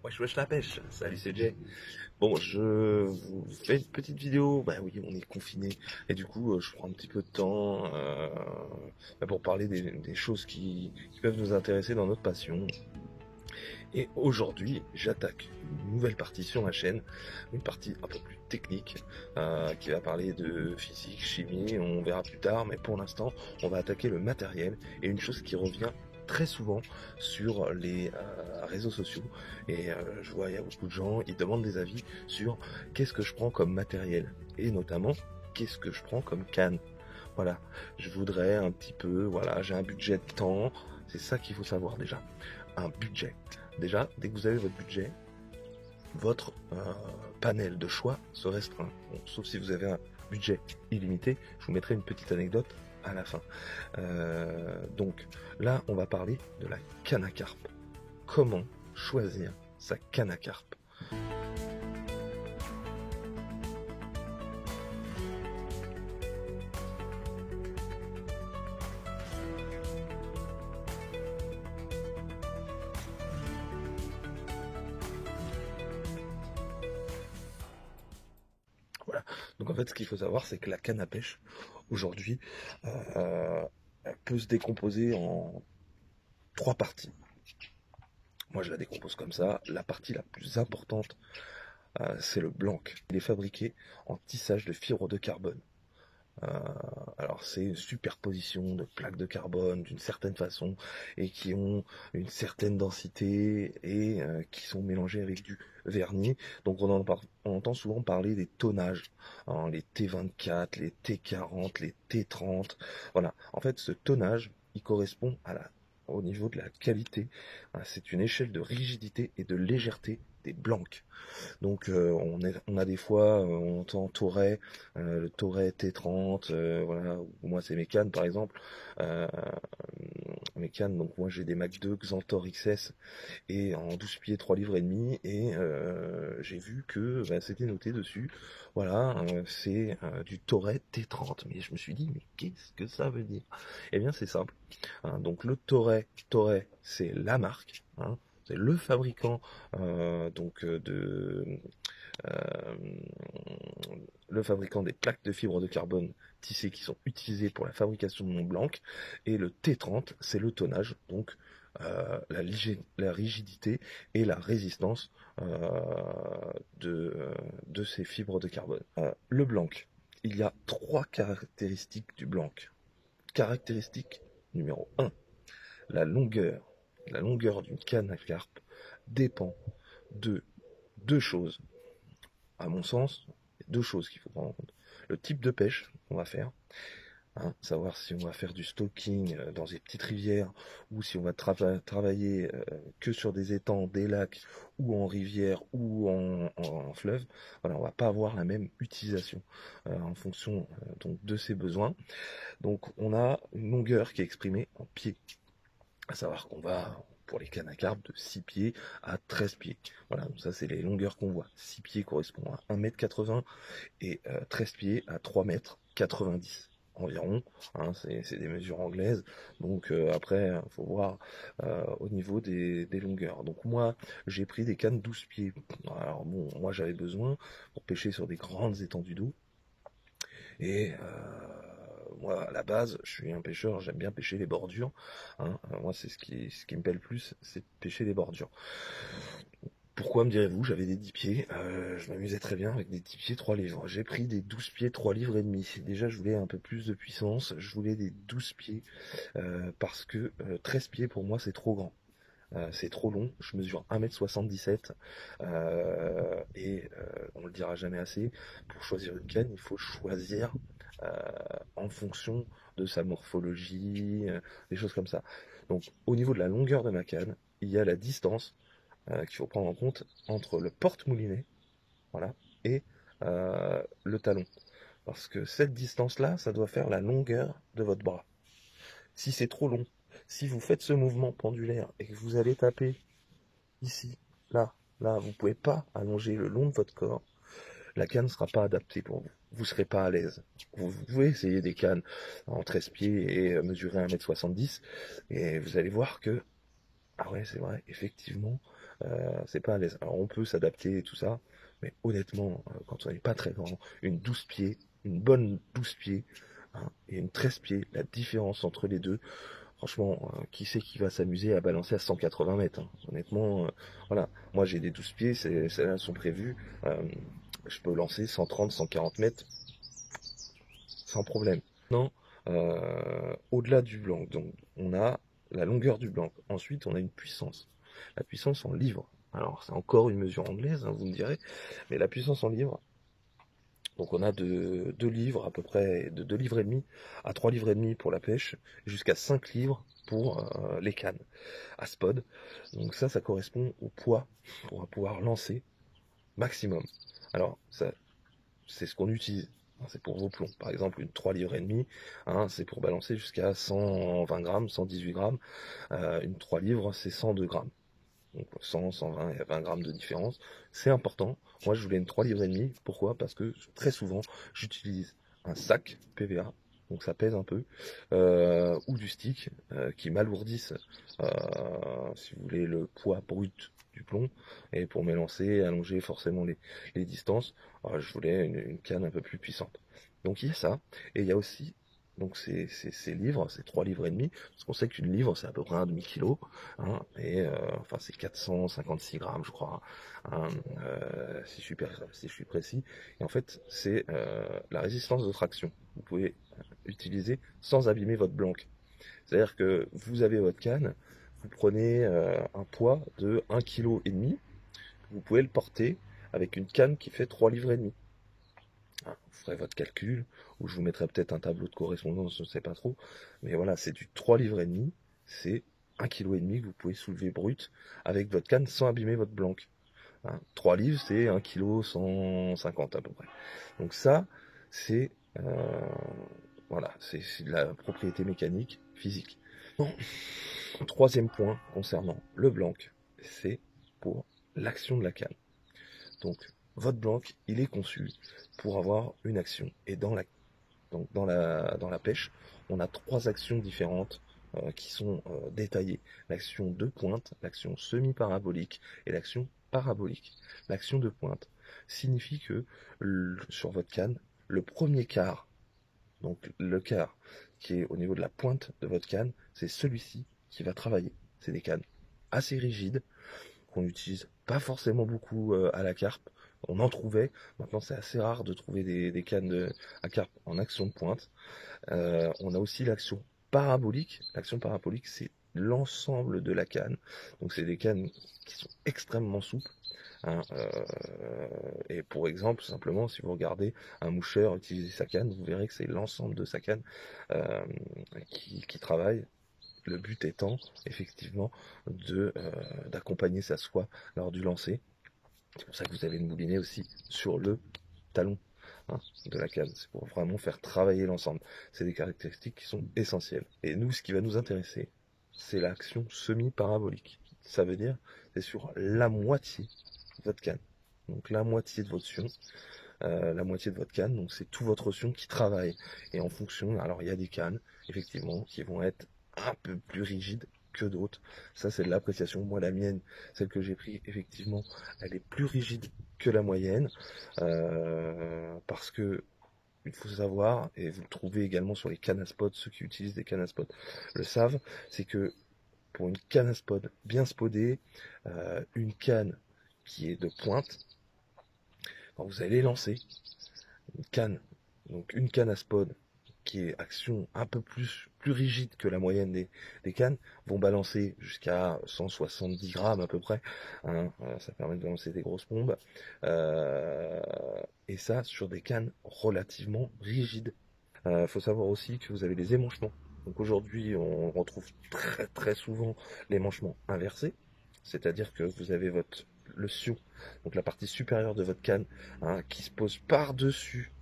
Wesh wesh la pêche, salut c'est Jay. Bon, je vous fais une petite vidéo, bah oui on est confiné, et du coup je prends un petit peu de temps pour parler des choses qui peuvent nous intéresser dans notre passion. Et aujourd'hui j'attaque une nouvelle partie sur ma chaîne, une partie un peu plus technique, qui va parler de physique, chimie, on verra plus tard, mais pour l'instant on va attaquer le matériel, et une chose qui revient très souvent sur les réseaux sociaux, et je vois il y a beaucoup de gens, ils demandent des avis sur qu'est-ce que je prends comme matériel, et notamment qu'est-ce que je prends comme canne. Voilà, je voudrais un petit peu, voilà, j'ai un budget de temps, c'est ça qu'il faut savoir déjà, un budget. Déjà, dès que vous avez votre budget, votre panel de choix se restreint. Bon, sauf si vous avez un budget illimité, je vous mettrai une petite anecdote à la fin. Donc là, on va parler de la canne à carpe. Comment choisir sa canne à carpe? Voilà. Donc en fait, ce qu'il faut savoir, c'est que la canne à pêche, aujourd'hui, elle peut se décomposer en trois parties. Moi, je la décompose comme ça. La partie la plus importante, c'est le blanc. Il est fabriqué en tissage de fibres de carbone. Euh, alors c'est une superposition de plaques de carbone d'une certaine façon et qui ont une certaine densité et qui sont mélangées avec du vernis. Donc on entend souvent parler des tonnages, hein, les T24, les T40, les T30. Voilà. En fait, ce tonnage, il correspond au niveau de la qualité. C'est une échelle de rigidité et de légèreté des blancs. Donc on a des fois, on entend Toray, le Toray T30, voilà, ou moi c'est mes cannes par exemple, euh, mes cannes, donc moi j'ai des Mac 2 Xantor XS et en 12 pieds 3 livres et demi, et j'ai vu que c'était noté dessus, voilà, c'est du Toray T30, mais je me suis dit, mais qu'est-ce que ça veut dire? Eh bien c'est simple, hein, donc le Toray c'est la marque, hein, c'est le fabricant euh, le fabricant des plaques de fibres de carbone tissées qui sont utilisées pour la fabrication de Mont Blanc, et le T30 c'est le tonnage, donc la rigidité et la résistance de ces fibres de carbone. Le blanc, il y a trois caractéristiques du blanc. Caractéristique numéro 1, la longueur. La longueur d'une canne à carpe dépend de deux choses. À mon sens, il y a deux choses qu'il faut prendre en compte. Le type de pêche qu'on va faire, hein, savoir si on va faire du stalking dans des petites rivières ou si on va travailler que sur des étangs, des lacs ou en rivière ou en fleuve. Voilà, on va pas avoir la même utilisation en fonction donc de ses besoins. Donc on a une longueur qui est exprimée en pieds. À savoir qu'on va, pour les cannes à carpe, de 6 pieds à 13 pieds. Voilà, donc ça c'est les longueurs qu'on voit. 6 pieds correspond à 1,80 m et 13 pieds à 3,90 m environ, hein, c'est des mesures anglaises, donc après il faut voir au niveau des longueurs. Donc moi j'ai pris des cannes 12 pieds. Alors bon, moi j'avais besoin pour pêcher sur des grandes étendues d'eau, et moi, à la base, je suis un pêcheur, j'aime bien pêcher les bordures, hein. Moi, c'est ce qui me plaît le plus, c'est pêcher les bordures. Pourquoi, me direz-vous? J'avais des 10 pieds, je m'amusais très bien avec des 10 pieds 3 livres. J'ai pris des 12 pieds 3 livres et demi. Déjà, je voulais un peu plus de puissance, je voulais des 12 pieds, parce que 13 pieds, pour moi, c'est trop grand. C'est trop long, je mesure 1,77 m, et on le dira jamais assez, pour choisir une canne, il faut choisir en fonction de sa morphologie, des choses comme ça. Donc au niveau de la longueur de ma canne, il y a la distance qu'il faut prendre en compte entre le porte-moulinet, voilà, et le talon. Parce que cette distance-là, ça doit faire la longueur de votre bras. Si c'est trop long, si vous faites ce mouvement pendulaire et que vous allez taper ici, là, là, vous pouvez pas allonger le long de votre corps, la canne ne sera pas adaptée pour vous. Vous ne serez pas à l'aise. Vous pouvez essayer des cannes en 13 pieds et mesurer 1,70 m, et vous allez voir que, ah ouais, c'est vrai, effectivement, C'est pas à l'aise. Alors on peut s'adapter et tout ça, mais honnêtement, quand on n'est pas très grand, une 12 pieds, une bonne 12 pieds, hein, et une 13 pieds, la différence entre les deux, franchement, qui c'est qui va s'amuser à balancer à 180 mètres, hein. Honnêtement, voilà. Moi j'ai des 12 pieds, celles-là sont prévues. Je peux lancer 130, 140 mètres sans problème. Non, au-delà du blanc, donc on a la longueur du blanc. Ensuite, on a une puissance. La puissance en livres. Alors, c'est encore une mesure anglaise, hein, vous me direz, mais la puissance en livres. Donc, on a de 2 livres à peu près, de 2 livres et demi à 3 livres et demi pour la pêche, jusqu'à 5 livres pour les cannes à spod. Donc ça correspond au poids qu'on va pouvoir lancer maximum. Alors, ça, c'est ce qu'on utilise. C'est pour vos plombs. Par exemple, une 3 livres et demi, hein, c'est pour balancer jusqu'à 120 grammes, 118 grammes. Une 3 livres, c'est 102 grammes. Donc 100, 120, il y a 20 grammes de différence. C'est important. Moi, je voulais une 3 livres et demi. Pourquoi? Parce que très souvent, j'utilise un sac PVA. Donc ça pèse un peu, ou du stick qui m'alourdissent, si vous voulez, le poids brut du plomb. Et pour m'élancer, allonger forcément les distances, je voulais une canne un peu plus puissante. Donc il y a ça, et il y a aussi donc ces livres, ces 3 livres et demi, parce qu'on sait qu'une livre c'est à peu près un demi-kilo, hein, et enfin c'est 456 grammes je crois, hein, si je suis précis. Et en fait c'est la résistance de traction. Vous pouvez utiliser sans abîmer votre blanc. C'est-à-dire que vous avez votre canne, vous prenez un poids de 1,5 kg, vous pouvez le porter avec une canne qui fait 3 livres et demi. Vous ferez votre calcul, ou je vous mettrai peut-être un tableau de correspondance, je ne sais pas trop, mais voilà, c'est du 3 livres et demi, c'est 1,5 kg que vous pouvez soulever brut avec votre canne sans abîmer votre blanc. 3 livres, c'est 1,150 kg à peu près. Donc ça, c'est voilà, c'est de la propriété mécanique, physique. Bon. Troisième point concernant le blanc, c'est pour l'action de la canne. Donc votre blanc, il est conçu pour avoir une action. Et dans la pêche, on a 3 actions différentes qui sont détaillées. L'action de pointe, l'action semi-parabolique et l'action parabolique. L'action de pointe signifie que sur votre canne, le premier quart, donc le quart qui est au niveau de la pointe de votre canne, c'est celui-ci qui va travailler. C'est des cannes assez rigides, qu'on n'utilise pas forcément beaucoup à la carpe. On en trouvait, maintenant c'est assez rare de trouver des cannes à carpe en action de pointe. On a aussi l'action parabolique. L'action parabolique, c'est l'ensemble de la canne. Donc c'est des cannes qui sont extrêmement souples. Hein, et pour exemple, simplement, si vous regardez un moucheur utiliser sa canne, vous verrez que c'est l'ensemble de sa canne qui travaille. Le but étant effectivement d'accompagner sa soie lors du lancer. C'est pour ça que vous avez une moulinette aussi sur le talon, hein, de la canne. C'est pour vraiment faire travailler l'ensemble. C'est des caractéristiques qui sont essentielles. Et nous, ce qui va nous intéresser, c'est l'action semi-parabolique. Ça veut dire, c'est sur la moitié de votre canne. Donc la moitié de votre sion, donc c'est tout votre sion qui travaille. Et en fonction, alors il y a des cannes, effectivement, qui vont être un peu plus rigides que d'autres. Ça, c'est de l'appréciation. Moi, la mienne, celle que j'ai prise, effectivement, elle est plus rigide que la moyenne, parce que il faut savoir, et vous le trouvez également sur les cannes à spot, ceux qui utilisent des cannes à spot le savent, c'est que pour une canne à spot bien spodée, une canne qui est de pointe, quand vous allez lancer une canne à spod qui est action un peu plus rigide que la moyenne des cannes, vont balancer jusqu'à 170 grammes à peu près, hein, ça permet de balancer des grosses bombes, et ça sur des cannes relativement rigides. Faut savoir aussi que vous avez les émanchements. Donc aujourd'hui, on retrouve très très souvent l'émanchement inversé, c'est-à-dire que vous avez le sion, donc la partie supérieure de votre canne, hein, qui se pose par-dessus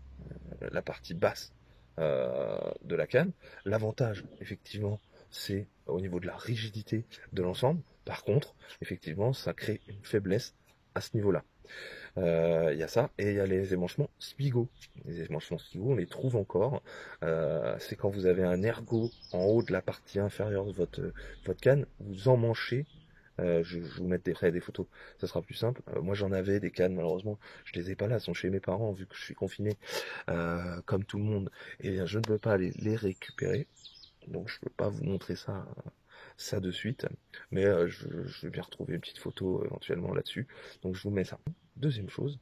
la partie basse de la canne. L'avantage, effectivement, c'est au niveau de la rigidité de l'ensemble. Par contre, effectivement, ça crée une faiblesse à ce niveau-là. Il y a ça, et il y a les émanchements Spigot. Les émanchements Spigot, on les trouve encore. C'est quand vous avez un ergot en haut de la partie inférieure de votre canne, vous emmanchez je vous mettrai des photos, ça sera plus simple. Moi j'en avais des cannes, malheureusement, je les ai pas là, elles sont chez mes parents vu que je suis confiné, comme tout le monde. Et bien je ne peux pas les récupérer, donc je peux pas vous montrer ça de suite, mais je vais bien retrouver une petite photo éventuellement là-dessus, donc je vous mets ça. Deuxième chose,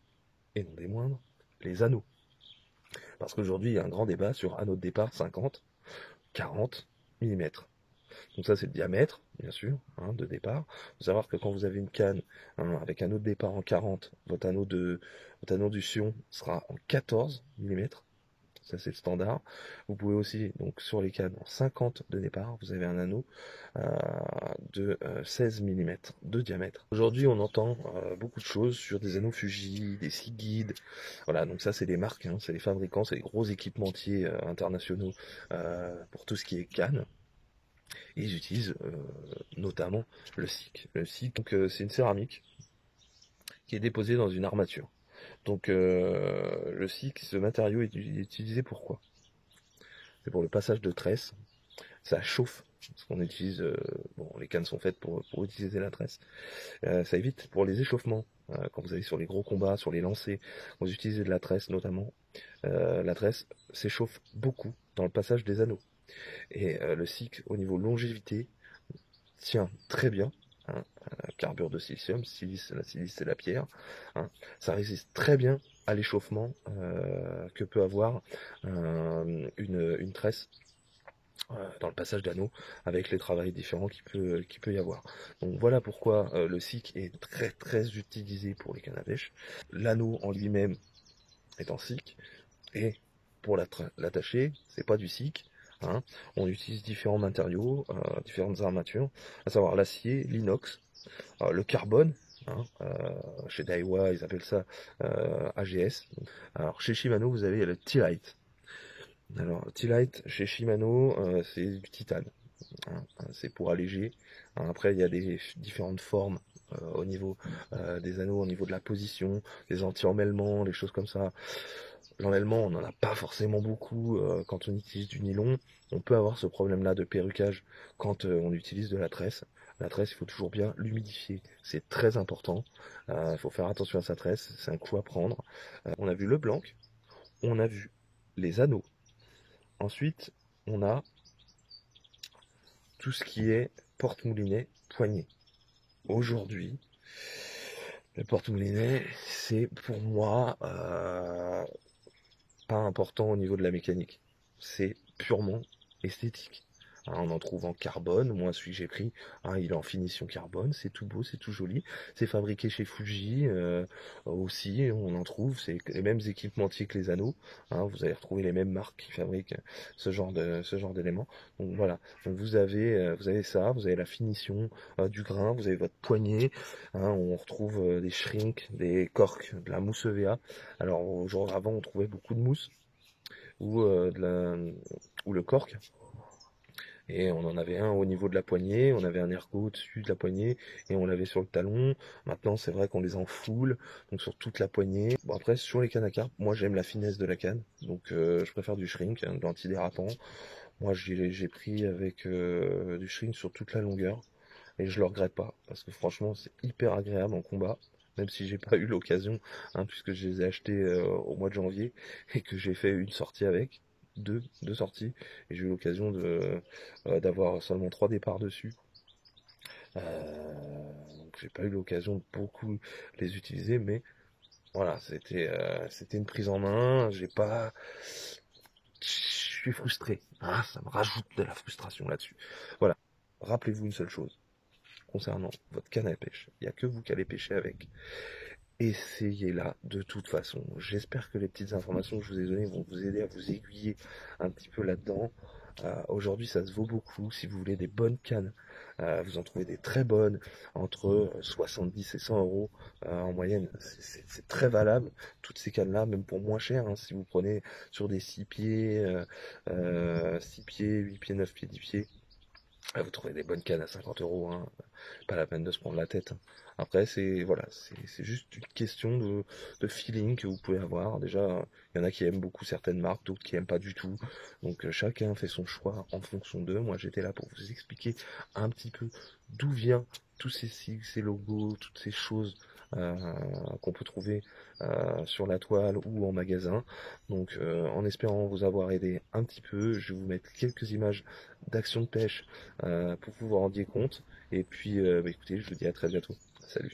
et non des moindres, les anneaux. Parce qu'aujourd'hui il y a un grand débat sur anneaux de départ 50, 40 mm. Donc ça c'est le diamètre, bien sûr, hein, de départ. Il faut savoir que quand vous avez une canne avec un anneau de départ en 40, votre anneau du sion sera en 14 mm. Ça c'est le standard. Vous pouvez aussi, donc sur les cannes en 50 de départ, vous avez un anneau de 16 mm de diamètre. Aujourd'hui on entend beaucoup de choses sur des anneaux Fuji, des Seagid. Voilà, donc ça c'est des marques, hein, c'est les fabricants, c'est les gros équipementiers internationaux pour tout ce qui est canne. Et ils utilisent notamment le SIC. Le SIC, donc c'est une céramique qui est déposée dans une armature. Donc le SIC, ce matériau est utilisé pour quoi? C'est pour le passage de tresse. Ça chauffe, parce qu'on utilise, bon, les cannes sont faites pour utiliser la tresse. Ça évite pour les échauffements. Quand vous allez sur les gros combats, sur les lancers, vous utilisez de la tresse notamment. La tresse s'échauffe beaucoup dans le passage des anneaux. Et le SIC, au niveau longévité, tient très bien. Hein, carbure de silicium, la silice c'est la pierre. Hein, ça résiste très bien à l'échauffement que peut avoir une tresse dans le passage d'anneaux avec les travails différents qu'il peut y avoir. Donc voilà pourquoi le SIC est très très utilisé pour les cannes à pêche. L'anneau en lui-même est en SIC et pour l'attacher, c'est pas du SIC. Hein. On utilise différents matériaux, différentes armatures, à savoir l'acier, l'inox, le carbone. Hein, chez Daiwa, ils appellent ça AGS. Alors chez Shimano, vous avez le T-Lite. Alors T-Lite chez Shimano, c'est du titane. Hein, c'est pour alléger. Hein, après, il y a des différentes formes au niveau des anneaux, au niveau de la position, des anti-emmêlements, des choses comme ça. L'emmêlement, on n'en a pas forcément beaucoup quand on utilise du nylon. On peut avoir ce problème-là de perruquage quand on utilise de la tresse. La tresse, il faut toujours bien l'humidifier. C'est très important. Il faut faire attention à sa tresse. C'est un coup à prendre. On a vu le blanc. On a vu les anneaux. Ensuite, on a tout ce qui est porte-moulinet, poignet. Aujourd'hui, le porte-moulinet, c'est pour moi pas important au niveau de la mécanique. C'est purement esthétique. Hein, on en trouve en carbone, moi celui que j'ai pris, hein, il est en finition carbone, c'est tout beau, c'est tout joli. C'est fabriqué chez Fuji aussi, on en trouve, c'est les mêmes équipementiers que les anneaux. Hein, vous allez retrouver les mêmes marques qui fabriquent ce genre d'éléments. Donc voilà, donc vous avez ça, vous avez la finition du grain, vous avez votre poignet, hein, on retrouve des shrinks, des corks, de la mousse EVA. Alors avant on trouvait beaucoup de mousse ou le cork. Et on en avait un au niveau de la poignée, on avait un ergot au-dessus de la poignée, et on l'avait sur le talon. Maintenant, c'est vrai qu'on les enfoule, donc sur toute la poignée. Bon, après, sur les cannes à carpe, moi j'aime la finesse de la canne, donc je préfère du shrink, hein, de l'antidérapant. Moi, j'ai pris avec du shrink sur toute la longueur, et je le regrette pas, parce que franchement, c'est hyper agréable en combat. Même si j'ai pas eu l'occasion, hein, puisque je les ai achetés au mois de janvier, et que j'ai fait une sortie avec. Deux sorties, et j'ai eu l'occasion d'avoir seulement 3 départs dessus. Donc j'ai pas eu l'occasion de beaucoup les utiliser, mais voilà, c'était une prise en main. J'ai pas, je suis frustré. Ah, ça me rajoute de la frustration là-dessus. Voilà. Rappelez-vous une seule chose concernant votre canne à pêche. Il n'y a que vous qui allez pêcher avec. Essayez-la de toute façon. J'espère que les petites informations que je vous ai données vont vous aider à vous aiguiller un petit peu là-dedans. Aujourd'hui, ça se vaut beaucoup. Si vous voulez des bonnes cannes, vous en trouvez des très bonnes, entre 70 et 100 euros en moyenne. C'est très valable, toutes ces cannes-là, même pour moins cher. Hein, si vous prenez sur des 6 pieds, 6 pieds, 8 pieds, 9 pieds, 10 pieds, vous trouvez des bonnes cannes à 50 euros, hein. Pas la peine de se prendre la tête. Hein. Après, c'est juste une question de feeling que vous pouvez avoir. Déjà, il y en a qui aiment beaucoup certaines marques, d'autres qui aiment pas du tout. Donc chacun fait son choix en fonction d'eux. Moi, j'étais là pour vous expliquer un petit peu d'où vient tous ces sigles, ces logos, toutes ces choses qu'on peut trouver sur la toile ou en magasin. Donc en espérant vous avoir aidé un petit peu, je vais vous mettre quelques images d'actions de pêche pour que vous vous rendiez compte. Et puis écoutez, je vous dis à très bientôt. Salut.